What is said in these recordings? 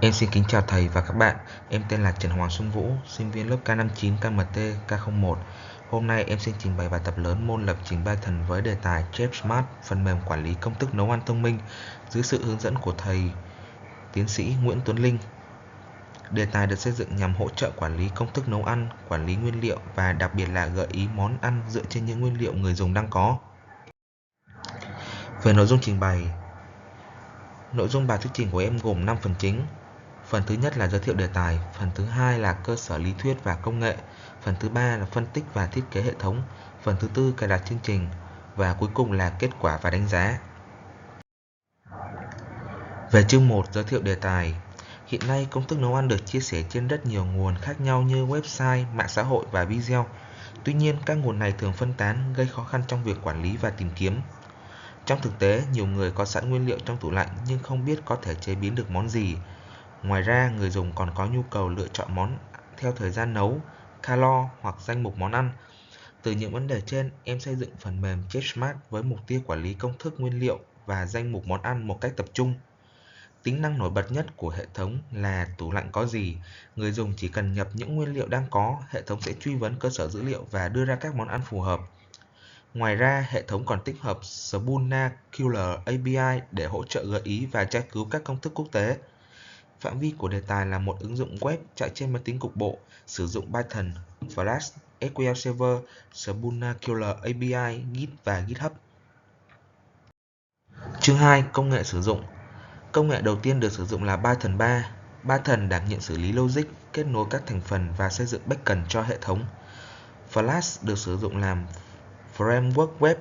Em xin kính chào thầy và các bạn. Em tên là Trần Hoàng Xuân Vũ, sinh viên lớp K59 KMT K01. Hôm nay em xin trình bày bài tập lớn môn lập trình Python với đề tài Chef Smart, phần mềm quản lý công thức nấu ăn thông minh dưới sự hướng dẫn của thầy tiến sĩ Nguyễn Tuấn Linh. Đề tài được xây dựng nhằm hỗ trợ quản lý công thức nấu ăn, quản lý nguyên liệu và đặc biệt là gợi ý món ăn dựa trên những nguyên liệu người dùng đang có. Về nội dung trình bày, nội dung bài thuyết trình của em gồm 5 phần chính. Phần thứ nhất là giới thiệu đề tài, phần thứ hai là cơ sở lý thuyết và công nghệ, phần thứ ba là phân tích và thiết kế hệ thống, phần thứ tư cài đặt chương trình và cuối cùng là kết quả và đánh giá. Về chương 1 giới thiệu đề tài. Hiện nay công thức nấu ăn được chia sẻ trên rất nhiều nguồn khác nhau như website, mạng xã hội và video. Tuy nhiên, các nguồn này thường phân tán gây khó khăn trong việc quản lý và tìm kiếm. Trong thực tế, nhiều người có sẵn nguyên liệu trong tủ lạnh nhưng không biết có thể chế biến được món gì. Ngoài ra, người dùng còn có nhu cầu lựa chọn món theo thời gian nấu, calo hoặc danh mục món ăn. Từ những vấn đề trên, em xây dựng phần mềm Chef Smart với mục tiêu quản lý công thức nguyên liệu và danh mục món ăn một cách tập trung. Tính năng nổi bật nhất của hệ thống là tủ lạnh có gì. Người dùng chỉ cần nhập những nguyên liệu đang có, hệ thống sẽ truy vấn cơ sở dữ liệu và đưa ra các món ăn phù hợp. Ngoài ra, hệ thống còn tích hợp Spoonacular API để hỗ trợ gợi ý và tra cứu các công thức quốc tế. Phạm vi của đề tài là một ứng dụng web chạy trên máy tính cục bộ, sử dụng Python, Flash, SQL Server, Spoonacular API, Git và GitHub. Chương 2. Công nghệ sử dụng. Công nghệ đầu tiên được sử dụng là Python 3. Python đảm nhiệm xử lý logic, kết nối các thành phần và xây dựng backend cho hệ thống. Flash được sử dụng làm framework web.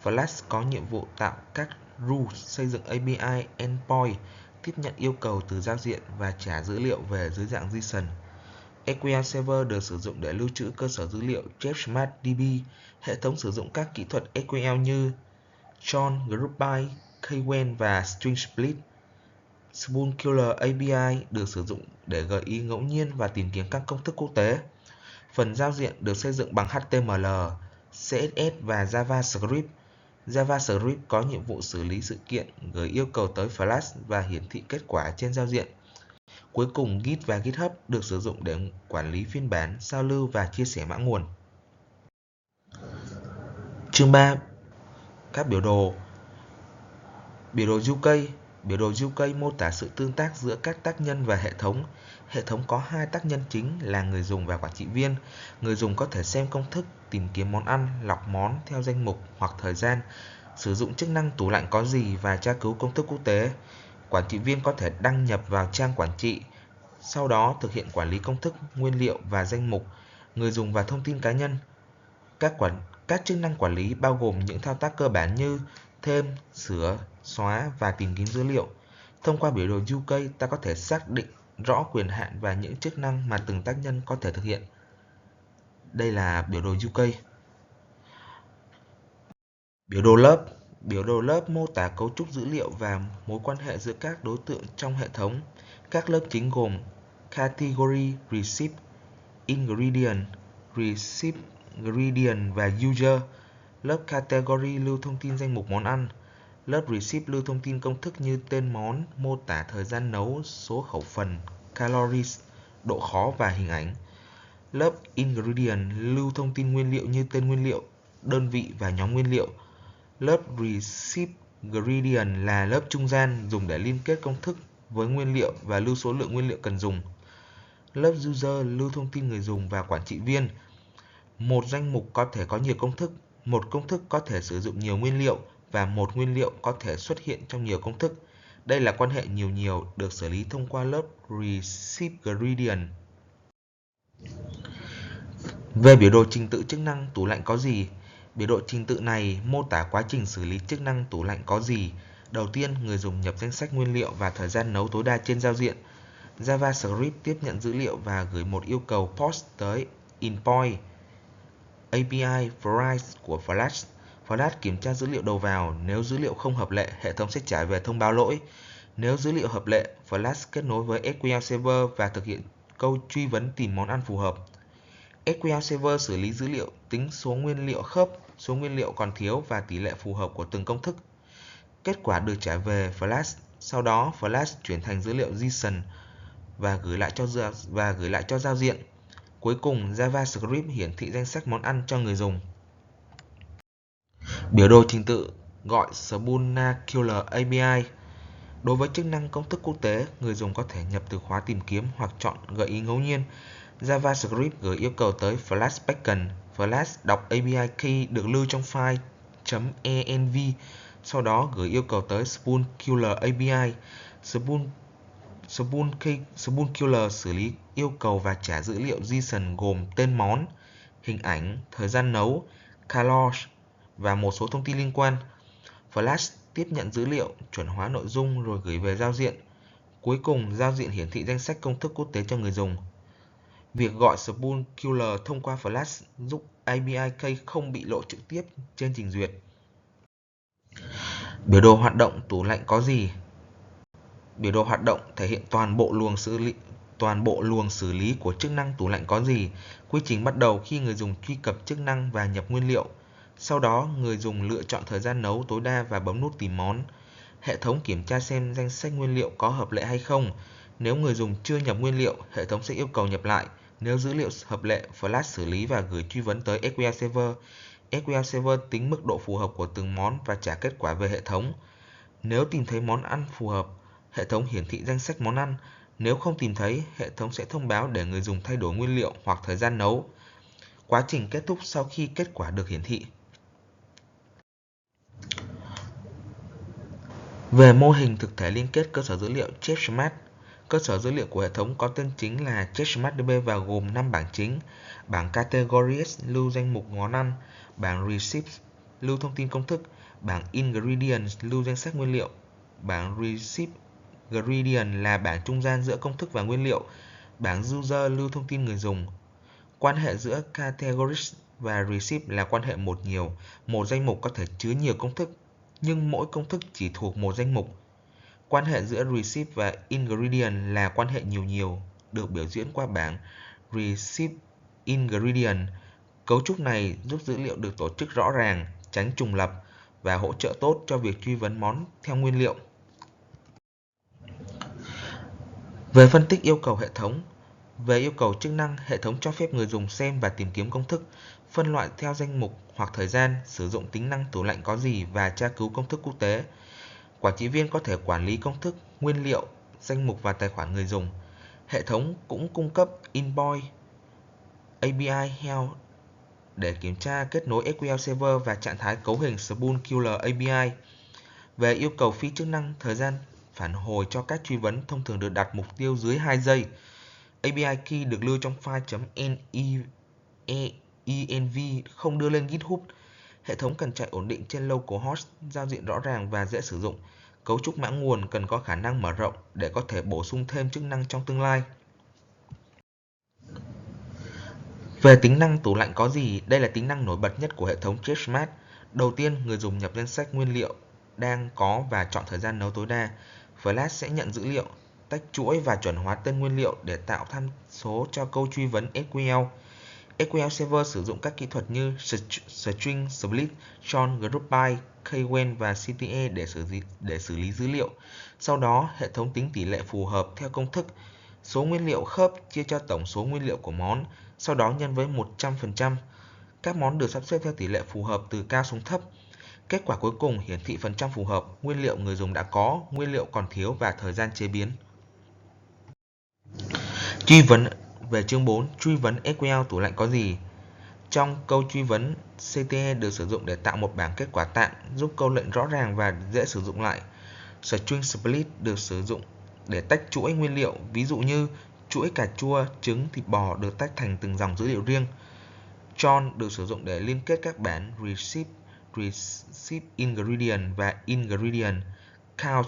Flash có nhiệm vụ tạo các rules, xây dựng API endpoint, tiếp nhận yêu cầu từ giao diện và trả dữ liệu về dưới dạng JSON. SQL Server được sử dụng để lưu trữ cơ sở dữ liệu Chef Smart DB. Hệ thống sử dụng các kỹ thuật SQL như join, group by, keyword và string split. Spoonacular API được sử dụng để gợi ý ngẫu nhiên và tìm kiếm các công thức quốc tế. Phần giao diện được xây dựng bằng HTML, CSS và JavaScript. JavaScript có nhiệm vụ xử lý sự kiện, gửi yêu cầu tới Flash và hiển thị kết quả trên giao diện. Cuối cùng, Git và GitHub được sử dụng để quản lý phiên bản, giao lưu và chia sẻ mã nguồn. Chương 3. Các biểu đồ. Biểu đồ UK. Biểu đồ UK mô tả sự tương tác giữa các tác nhân và hệ thống. Hệ thống có hai tác nhân chính là người dùng và quản trị viên. Người dùng có thể xem công thức, tìm kiếm món ăn, lọc món theo danh mục hoặc thời gian, sử dụng chức năng tủ lạnh có gì và tra cứu công thức quốc tế. Quản trị viên có thể đăng nhập vào trang quản trị, sau đó thực hiện quản lý công thức, nguyên liệu và danh mục, người dùng và thông tin cá nhân. Các chức năng quản lý bao gồm những thao tác cơ bản như thêm, sửa, xóa và tìm kiếm dữ liệu. Thông qua biểu đồ UK, ta có thể xác định rõ quyền hạn và những chức năng mà từng tác nhân có thể thực hiện. Đây là biểu đồ UK. Biểu đồ lớp. Biểu đồ lớp mô tả cấu trúc dữ liệu và mối quan hệ giữa các đối tượng trong hệ thống. Các lớp chính gồm Category, Receipt, Ingredient, Recipient và User. Lớp Category lưu thông tin danh mục món ăn. Lớp Receipt lưu thông tin công thức như tên món, mô tả thời gian nấu, số khẩu phần, calories, độ khó và hình ảnh. Lớp Ingredient lưu thông tin nguyên liệu như tên nguyên liệu, đơn vị và nhóm nguyên liệu. Lớp Recipient là lớp trung gian dùng để liên kết công thức với nguyên liệu và lưu số lượng nguyên liệu cần dùng. Lớp User lưu thông tin người dùng và quản trị viên. Một danh mục có thể có nhiều công thức, một công thức có thể sử dụng nhiều nguyên liệu và một nguyên liệu có thể xuất hiện trong nhiều công thức. Đây là quan hệ nhiều được xử lý thông qua lớp Recipient. Về biểu đồ trình tự chức năng tủ lạnh có gì? Biểu đồ trình tự này mô tả quá trình xử lý chức năng tủ lạnh có gì. Đầu tiên, người dùng nhập danh sách nguyên liệu và thời gian nấu tối đa trên giao diện. JavaScript tiếp nhận dữ liệu và gửi một yêu cầu post tới endpoint. API Price của Flash. Flash kiểm tra dữ liệu đầu vào. Nếu dữ liệu không hợp lệ, hệ thống sẽ trả về thông báo lỗi. Nếu dữ liệu hợp lệ, Flash kết nối với SQL Server và thực hiện câu truy vấn tìm món ăn phù hợp. SQL Server xử lý dữ liệu, tính số nguyên liệu khớp, số nguyên liệu còn thiếu và tỷ lệ phù hợp của từng công thức. Kết quả được trả về Flash. Sau đó, Flash chuyển thành dữ liệu JSON. và gửi lại cho giao diện. Cuối cùng, JavaScript hiển thị danh sách món ăn cho người dùng. Biểu đồ trình tự gọi Spunacular API. Đối với chức năng công thức quốc tế, người dùng có thể nhập từ khóa tìm kiếm hoặc chọn gợi ý ngẫu nhiên. JavaScript gửi yêu cầu tới Flash Backend. Flash đọc API key được lưu trong file .env, sau đó gửi yêu cầu tới Spunacular API. Spunacular xử lý yêu cầu và trả dữ liệu JSON gồm tên món, hình ảnh, thời gian nấu, calories và một số thông tin liên quan. Flash tiếp nhận dữ liệu, chuẩn hóa nội dung rồi gửi về giao diện. Cuối cùng, giao diện hiển thị danh sách công thức quốc tế cho người dùng. Việc gọi Spunacular thông qua Flash giúp API key không bị lộ trực tiếp trên trình duyệt. Biểu đồ hoạt động tủ lạnh có gì? Biểu đồ hoạt động thể hiện toàn bộ luồng xử lý của chức năng tủ lạnh có gì. Quy trình bắt đầu khi người dùng truy cập chức năng và nhập nguyên liệu. Sau đó, người dùng lựa chọn thời gian nấu tối đa và bấm nút tìm món. Hệ thống kiểm tra xem danh sách nguyên liệu có hợp lệ hay không. Nếu người dùng chưa nhập nguyên liệu, hệ thống sẽ yêu cầu nhập lại. Nếu dữ liệu hợp lệ, Flash xử lý và gửi truy vấn tới SQL Server. SQL Server tính mức độ phù hợp của từng món và trả kết quả về hệ thống. Nếu tìm thấy món ăn phù hợp, hệ thống hiển thị danh sách món ăn. Nếu không tìm thấy, hệ thống sẽ thông báo để người dùng thay đổi nguyên liệu hoặc thời gian nấu. Quá trình kết thúc sau khi kết quả được hiển thị. Về mô hình thực thể liên kết cơ sở dữ liệu CheckSmart, cơ sở dữ liệu của hệ thống có tên chính là CheckSmartDB và gồm 5 bảng chính: bảng Categories lưu danh mục món ăn, bảng Recipes lưu thông tin công thức, bảng Ingredients lưu danh sách nguyên liệu, bảng Receipt Gradient là bảng trung gian giữa công thức và nguyên liệu, bảng User lưu thông tin người dùng. Quan hệ giữa Categories và Receipt là quan hệ một nhiều. Một danh mục có thể chứa nhiều công thức, nhưng mỗi công thức chỉ thuộc một danh mục. Quan hệ giữa Receipt và Ingredient là quan hệ nhiều, được biểu diễn qua bảng Receipt Ingredient. Cấu trúc này giúp dữ liệu được tổ chức rõ ràng, tránh trùng lặp và hỗ trợ tốt cho việc truy vấn món theo nguyên liệu. Về phân tích yêu cầu hệ thống. Về yêu cầu chức năng, hệ thống cho phép người dùng xem và tìm kiếm công thức, phân loại theo danh mục hoặc thời gian, sử dụng tính năng tủ lạnh có gì và tra cứu công thức quốc tế. Quản trị viên có thể quản lý công thức, nguyên liệu, danh mục và tài khoản người dùng. Hệ thống cũng cung cấp Invoice API Health để kiểm tra kết nối SQL Server và trạng thái cấu hình Spunacular API. Về yêu cầu phi chức năng, thời gian phản hồi cho các truy vấn thông thường được đặt mục tiêu dưới 2 giây. API key được lưu trong file .env không đưa lên GitHub. Hệ thống cần chạy ổn định trên localhost, giao diện rõ ràng và dễ sử dụng. Cấu trúc mã nguồn cần có khả năng mở rộng để có thể bổ sung thêm chức năng trong tương lai. Về tính năng tủ lạnh có gì, đây là tính năng nổi bật nhất của hệ thống CheckSmart. Đầu tiên, người dùng nhập danh sách nguyên liệu đang có và chọn thời gian nấu tối đa. Flash sẽ nhận dữ liệu, tách chuỗi và chuẩn hóa tên nguyên liệu để tạo tham số cho câu truy vấn SQL. SQL Server sử dụng các kỹ thuật như String Split, Join, Group By, K-Wen và CTE để xử lý dữ liệu. Sau đó, hệ thống tính tỷ lệ phù hợp theo công thức. Số nguyên liệu khớp chia cho tổng số nguyên liệu của món, sau đó nhân với 100%. Các món được sắp xếp theo tỷ lệ phù hợp từ cao xuống thấp. Kết quả cuối cùng hiển thị phần trăm phù hợp, nguyên liệu người dùng đã có, nguyên liệu còn thiếu và thời gian chế biến. Truy vấn về chương 4, truy vấn SQL tủ lạnh có gì? Trong câu truy vấn, CTE được sử dụng để tạo một bảng kết quả tạm, giúp câu lệnh rõ ràng và dễ sử dụng lại. String Split được sử dụng để tách chuỗi nguyên liệu, ví dụ như chuỗi cà chua, trứng, thịt bò được tách thành từng dòng dữ liệu riêng. Join được sử dụng để liên kết các bảng Receipt Ingredient và Ingredient. Count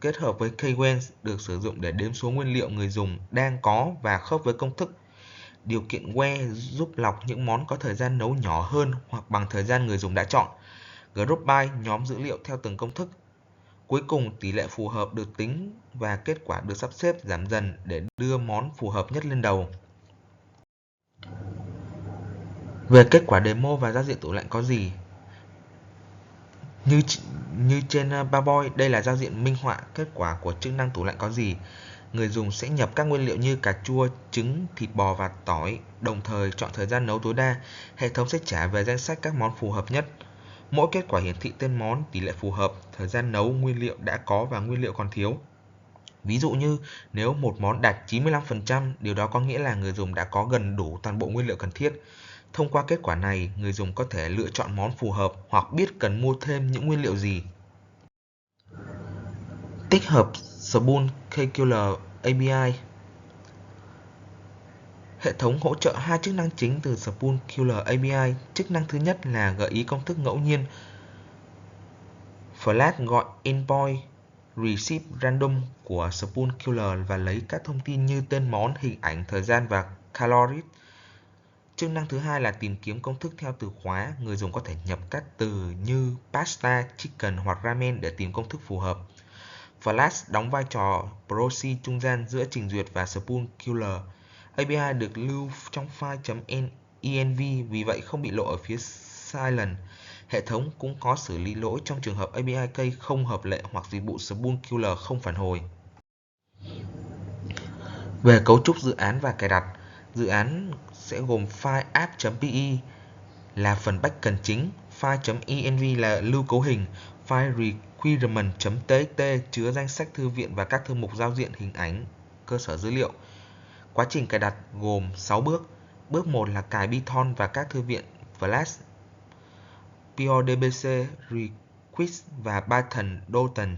kết hợp với K-Wen được sử dụng để đếm số nguyên liệu người dùng đang có và khớp với công thức. Điều kiện Where giúp lọc những món có thời gian nấu nhỏ hơn hoặc bằng thời gian người dùng đã chọn. Group By nhóm dữ liệu theo từng công thức. Cuối cùng, tỷ lệ phù hợp được tính và kết quả được sắp xếp giảm dần để đưa món phù hợp nhất lên đầu. Về kết quả demo và giao diện tủ lạnh có gì? Như trên PowerPoint, đây là giao diện minh họa kết quả của chức năng tủ lạnh có gì. Người dùng sẽ nhập các nguyên liệu như cà chua, trứng, thịt bò và tỏi, đồng thời chọn thời gian nấu tối đa. Hệ thống sẽ trả về danh sách các món phù hợp nhất. Mỗi kết quả hiển thị tên món, tỷ lệ phù hợp, thời gian nấu, nguyên liệu đã có và nguyên liệu còn thiếu. Ví dụ như nếu một món đạt 95%, điều đó có nghĩa là người dùng đã có gần đủ toàn bộ nguyên liệu cần thiết. Thông qua kết quả này, người dùng có thể lựa chọn món phù hợp hoặc biết cần mua thêm những nguyên liệu gì. Tích hợp Spoon KQL API. Hệ thống hỗ trợ hai chức năng chính từ Spoon QL API. Chức năng thứ nhất là gợi ý công thức ngẫu nhiên. Flash gọi endpoint receive random của Spoon QL và lấy các thông tin như tên món, hình ảnh, thời gian và calories. Chức năng thứ hai là tìm kiếm công thức theo từ khóa. Người dùng có thể nhập các từ như pasta, chicken hoặc ramen để tìm công thức phù hợp. Flash đóng vai trò proxy trung gian giữa trình duyệt và Spoon QL. API được lưu trong file .env, vì vậy không bị lộ ở phía silent. Hệ thống cũng có xử lý lỗi trong trường hợp API key không hợp lệ hoặc dịch vụ Spoon QL không phản hồi. Về cấu trúc dự án và cài đặt, dự án sẽ gồm file app.py là phần backend chính, file.env là lưu cấu hình, file requirement.txt chứa danh sách thư viện và các thư mục giao diện, hình ảnh, cơ sở dữ liệu. Quá trình cài đặt gồm 6 bước. Bước 1 là cài Python và các thư viện Flash, PODBC, Request và Python Dotan.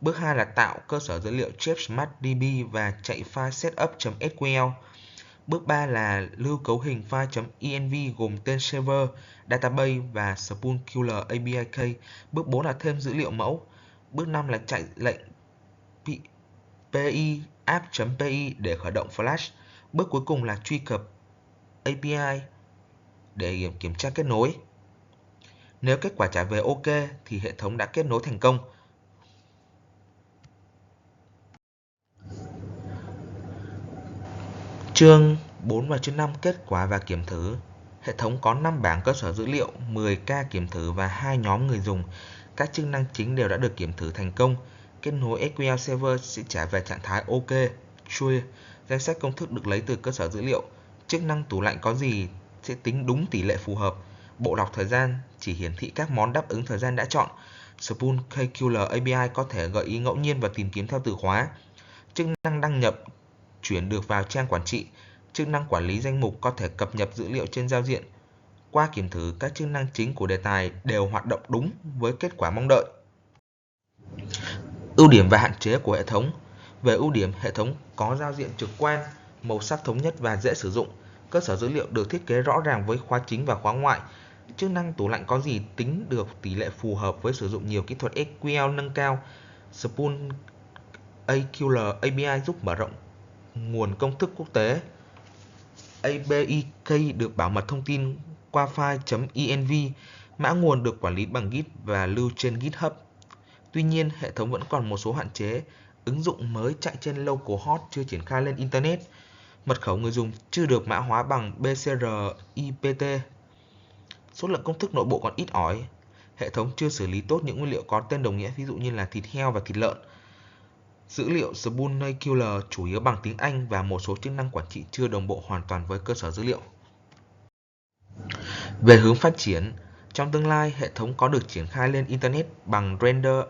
Bước 2 là tạo cơ sở dữ liệu ChapSmartDB và chạy file setup.sql. Bước 3 là lưu cấu hình file.env gồm tên server, database và Spoon QL API key. Bước 4 là thêm dữ liệu mẫu. Bước 5 là chạy lệnh pi app.py để khởi động Flash. Bước cuối cùng là truy cập API để kiểm tra kết nối. Nếu kết quả trả về OK thì hệ thống đã kết nối thành công. Chương 4 và chương 5 kết quả và kiểm thử. Hệ thống có 5 bảng cơ sở dữ liệu, 10 ca kiểm thử và 2 nhóm người dùng. Các chức năng chính đều đã được kiểm thử thành công. Kết nối SQL Server sẽ trả về trạng thái OK, true. Danh sách công thức được lấy từ cơ sở dữ liệu. Chức năng tủ lạnh có gì sẽ tính đúng tỷ lệ phù hợp. Bộ đọc thời gian chỉ hiển thị các món đáp ứng thời gian đã chọn. Spoon KQL API có thể gợi ý ngẫu nhiên và tìm kiếm theo từ khóa. Chức năng đăng nhập chuyển được vào trang quản trị. Chức năng quản lý danh mục có thể cập nhật dữ liệu trên giao diện. Qua kiểm thử, các chức năng chính của đề tài đều hoạt động đúng với kết quả mong đợi. Ưu điểm và hạn chế của hệ thống. Về ưu điểm, hệ thống có giao diện trực quan, màu sắc thống nhất và dễ sử dụng. Cơ sở dữ liệu được thiết kế rõ ràng với khóa chính và khóa ngoại. Chức năng tủ lạnh có gì tính được tỷ lệ phù hợp với sử dụng nhiều kỹ thuật SQL nâng cao. Spoon AQL API giúp mở rộng nguồn công thức quốc tế. API key được bảo mật thông tin qua file.env. Mã nguồn được quản lý bằng Git và lưu trên GitHub. Tuy nhiên, hệ thống vẫn còn một số hạn chế. Ứng dụng mới chạy trên localhost chưa triển khai lên Internet. Mật khẩu người dùng chưa được mã hóa bằng BCR-IPT. Số lượng công thức nội bộ còn ít ỏi. Hệ thống chưa xử lý tốt những nguyên liệu có tên đồng nghĩa, ví dụ như là thịt heo và thịt lợn. Dữ liệu Spoon AQL chủ yếu bằng tiếng Anh và một số chức năng quản trị chưa đồng bộ hoàn toàn với cơ sở dữ liệu. Về hướng phát triển, trong tương lai, hệ thống có được triển khai lên Internet bằng Render,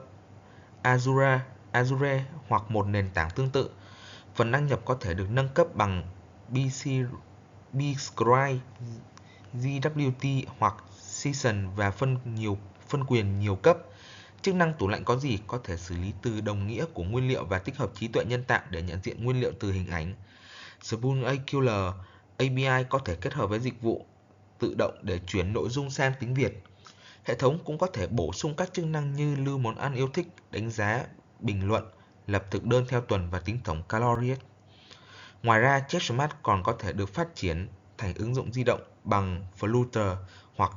Azure hoặc một nền tảng tương tự. Phần đăng nhập có thể được nâng cấp bằng Bscribe, GWT hoặc Season và phân quyền nhiều cấp. Chức năng tủ lạnh có gì có thể xử lý từ đồng nghĩa của nguyên liệu và tích hợp trí tuệ nhân tạo để nhận diện nguyên liệu từ hình ảnh. Spoon AQL API có thể kết hợp với dịch vụ tự động để chuyển nội dung sang tiếng Việt. Hệ thống cũng có thể bổ sung các chức năng như lưu món ăn yêu thích, đánh giá, bình luận, lập thực đơn theo tuần và tính tổng calories. Ngoài ra, ChapSmart còn có thể được phát triển thành ứng dụng di động bằng Flutter hoặc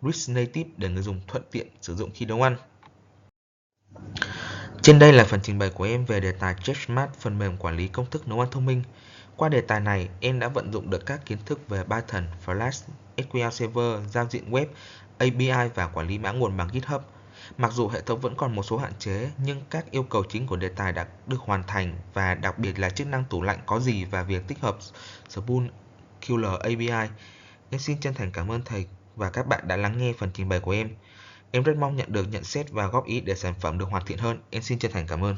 Rich Native để người dùng thuận tiện sử dụng khi nấu ăn. Trên đây là phần trình bày của em về đề tài ChapSmart, phần mềm quản lý công thức nấu ăn thông minh. Qua đề tài này, em đã vận dụng được các kiến thức về Python, Flash, SQL Server, giao diện web, API và quản lý mã nguồn bằng GitHub. Mặc dù hệ thống vẫn còn một số hạn chế, nhưng các yêu cầu chính của đề tài đã được hoàn thành, và đặc biệt là chức năng tủ lạnh có gì và việc tích hợp Spoon Killer API. Em xin chân thành cảm ơn thầy và các bạn đã lắng nghe phần trình bày của em. Em rất mong nhận được nhận xét và góp ý để sản phẩm được hoàn thiện hơn. Em xin chân thành cảm ơn.